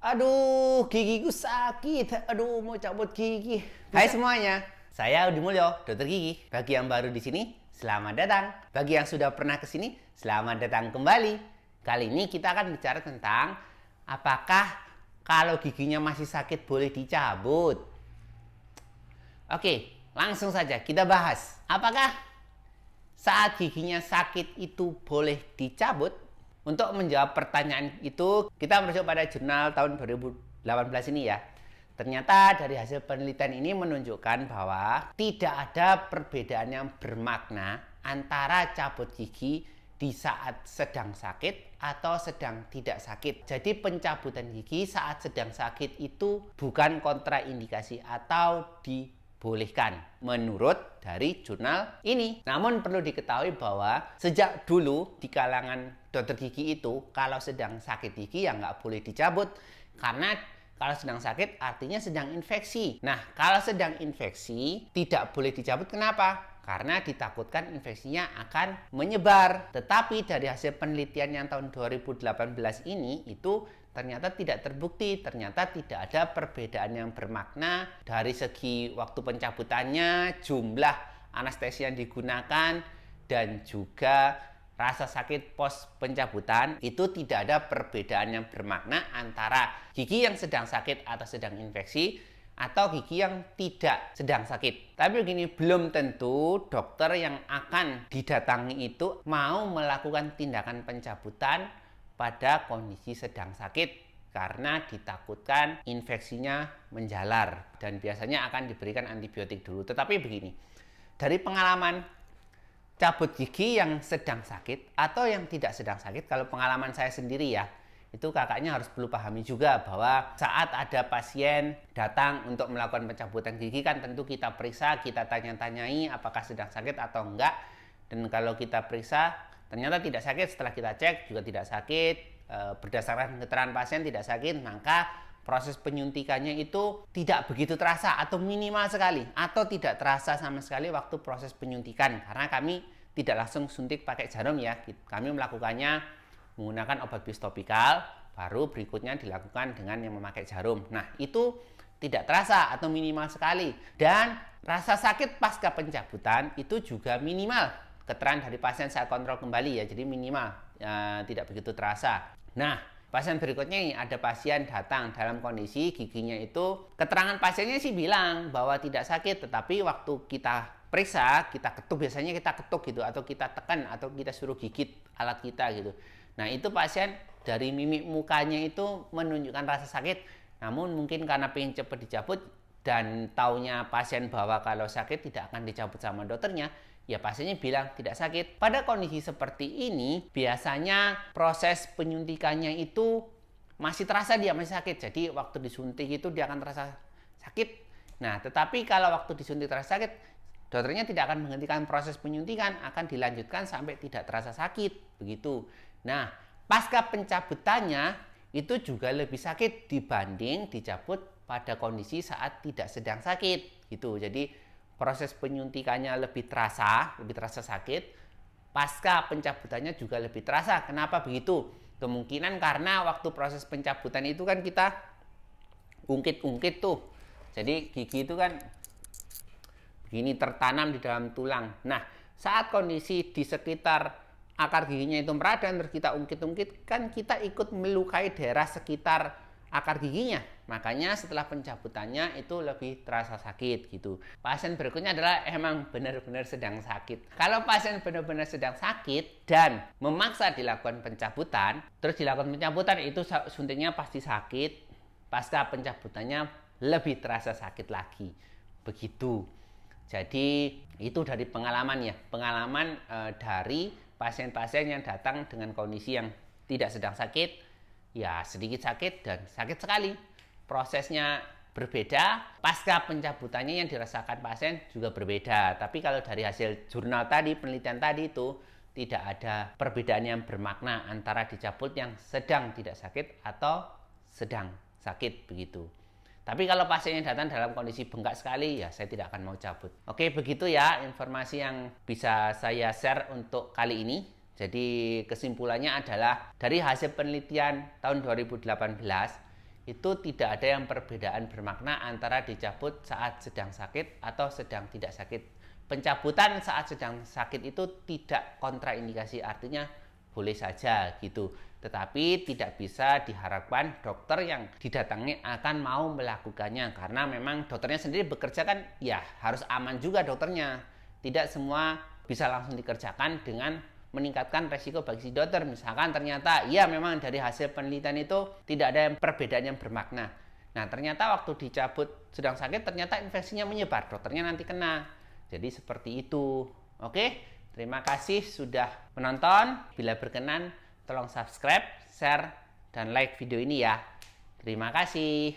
Aduh, gigiku sakit. Aduh, mau cabut gigi. Hai semuanya, saya Udi Mulyo, dokter gigi. Bagi yang baru di sini, selamat datang. Bagi yang sudah pernah ke sini, selamat datang kembali. Kali ini kita akan bicara tentang apakah kalau giginya masih sakit boleh dicabut. Oke, langsung saja kita bahas. Apakah saat giginya sakit itu boleh dicabut? Untuk menjawab pertanyaan itu, kita merujuk pada jurnal tahun 2018 ini ya. Ternyata dari hasil penelitian ini menunjukkan bahwa tidak ada perbedaan yang bermakna antara cabut gigi di saat sedang sakit atau sedang tidak sakit. Jadi pencabutan gigi saat sedang sakit itu bukan kontraindikasi atau dibolehkan menurut dari jurnal ini. Namun perlu diketahui bahwa sejak dulu di kalangan dokter gigi itu kalau sedang sakit gigi ya nggak boleh dicabut, karena kalau sedang sakit artinya sedang infeksi. Nah, kalau sedang infeksi tidak boleh dicabut. Kenapa? Karena ditakutkan infeksinya akan menyebar. Tetapi dari hasil penelitian yang tahun 2018 ini itu ternyata tidak terbukti. Ternyata tidak ada perbedaan yang bermakna dari segi waktu pencabutannya, jumlah anestesi yang digunakan, dan juga rasa sakit pos pencabutan. Itu tidak ada perbedaan yang bermakna antara gigi yang sedang sakit atau sedang infeksi atau gigi yang tidak sedang sakit. Tapi begini, belum tentu dokter yang akan didatangi itu mau melakukan tindakan pencabutan pada kondisi sedang sakit karena ditakutkan infeksinya menjalar dan biasanya akan diberikan antibiotik dulu. Tetapi begini, dari pengalaman cabut gigi yang sedang sakit atau yang tidak sedang sakit, kalau pengalaman saya sendiri ya, itu kakaknya harus perlu pahami juga bahwa saat ada pasien datang untuk melakukan pencabutan gigi kan tentu kita periksa, kita tanya-tanyai apakah sedang sakit atau enggak. Dan kalau kita periksa ternyata tidak sakit, setelah kita cek juga tidak sakit, berdasarkan keterangan pasien tidak sakit, maka proses penyuntikannya itu tidak begitu terasa atau minimal sekali atau tidak terasa sama sekali waktu proses penyuntikan, karena kami tidak langsung suntik pakai jarum ya. Kami melakukannya menggunakan obat bis topikal, baru berikutnya dilakukan dengan yang memakai jarum. Nah, itu tidak terasa atau minimal sekali. Dan rasa sakit pasca pencabutan itu juga minimal. Keterangan dari pasien saya kontrol kembali ya, jadi minimal, tidak begitu terasa. Nah, pasien berikutnya ini ada pasien datang dalam kondisi giginya itu, keterangan pasiennya sih bilang bahwa tidak sakit, tetapi waktu kita periksa, kita ketuk, biasanya kita ketuk gitu, atau kita tekan, atau kita suruh gigit alat kita gitu. Nah, itu pasien dari mimik mukanya itu menunjukkan rasa sakit, namun mungkin karena pengen cepat dicabut dan taunya pasien bahwa kalau sakit tidak akan dicabut sama dokternya, ya pasiennya bilang tidak sakit. Pada kondisi seperti ini, biasanya proses penyuntikannya itu masih terasa dia masih sakit. Jadi waktu disuntik itu dia akan terasa sakit. Nah, tetapi kalau waktu disuntik terasa sakit, dokternya tidak akan menghentikan proses penyuntikan, akan dilanjutkan sampai tidak terasa sakit. Begitu. Nah, pasca pencabutannya itu juga lebih sakit dibanding dicabut pada kondisi saat tidak sedang sakit. Gitu. Jadi proses penyuntikannya lebih terasa sakit, pasca pencabutannya juga lebih terasa. Kenapa begitu? Kemungkinan karena waktu proses pencabutan itu kan kita ungkit-ungkit tuh. Jadi gigi itu kan begini tertanam di dalam tulang. Nah, saat kondisi di sekitar akar giginya itu meradang, terus kita ungkit-ungkit, kan kita ikut melukai daerah sekitar akar giginya. Makanya setelah pencabutannya itu lebih terasa sakit gitu. Pasien berikutnya adalah emang benar-benar sedang sakit. Kalau pasien benar-benar sedang sakit dan memaksa dilakukan pencabutan, terus dilakukan pencabutan itu suntiknya pasti sakit. Pasca pencabutannya lebih terasa sakit lagi. Begitu. Jadi itu dari pengalaman ya. Pengalaman dari pasien-pasien yang datang dengan kondisi yang tidak sedang sakit, ya sedikit sakit dan sakit sekali. Prosesnya berbeda, pasca pencabutannya yang dirasakan pasien juga berbeda. Tapi kalau dari hasil jurnal tadi, penelitian tadi itu tidak ada perbedaan yang bermakna antara dicabut yang sedang tidak sakit atau sedang sakit begitu. Tapi kalau pasiennya datang dalam kondisi bengkak sekali, ya saya tidak akan mau cabut. Oke, begitu ya informasi yang bisa saya share untuk kali ini. Jadi kesimpulannya adalah dari hasil penelitian tahun 2018, itu tidak ada yang perbedaan bermakna antara dicabut saat sedang sakit atau sedang tidak sakit. Pencabutan saat sedang sakit itu tidak kontraindikasi, artinya boleh saja gitu. Tetapi tidak bisa diharapkan dokter yang didatangi akan mau melakukannya, karena memang dokternya sendiri bekerja kan ya harus aman juga dokternya. Tidak semua bisa langsung dikerjakan dengan meningkatkan resiko bagi si dokter. Misalkan ternyata ya memang dari hasil penelitian itu tidak ada yang perbedaan yang bermakna. Nah ternyata waktu dicabut sedang sakit ternyata infeksinya menyebar, dokternya nanti kena. Jadi seperti itu. Oke, terima kasih sudah menonton. Bila berkenan tolong subscribe, share, dan like video ini ya. Terima kasih.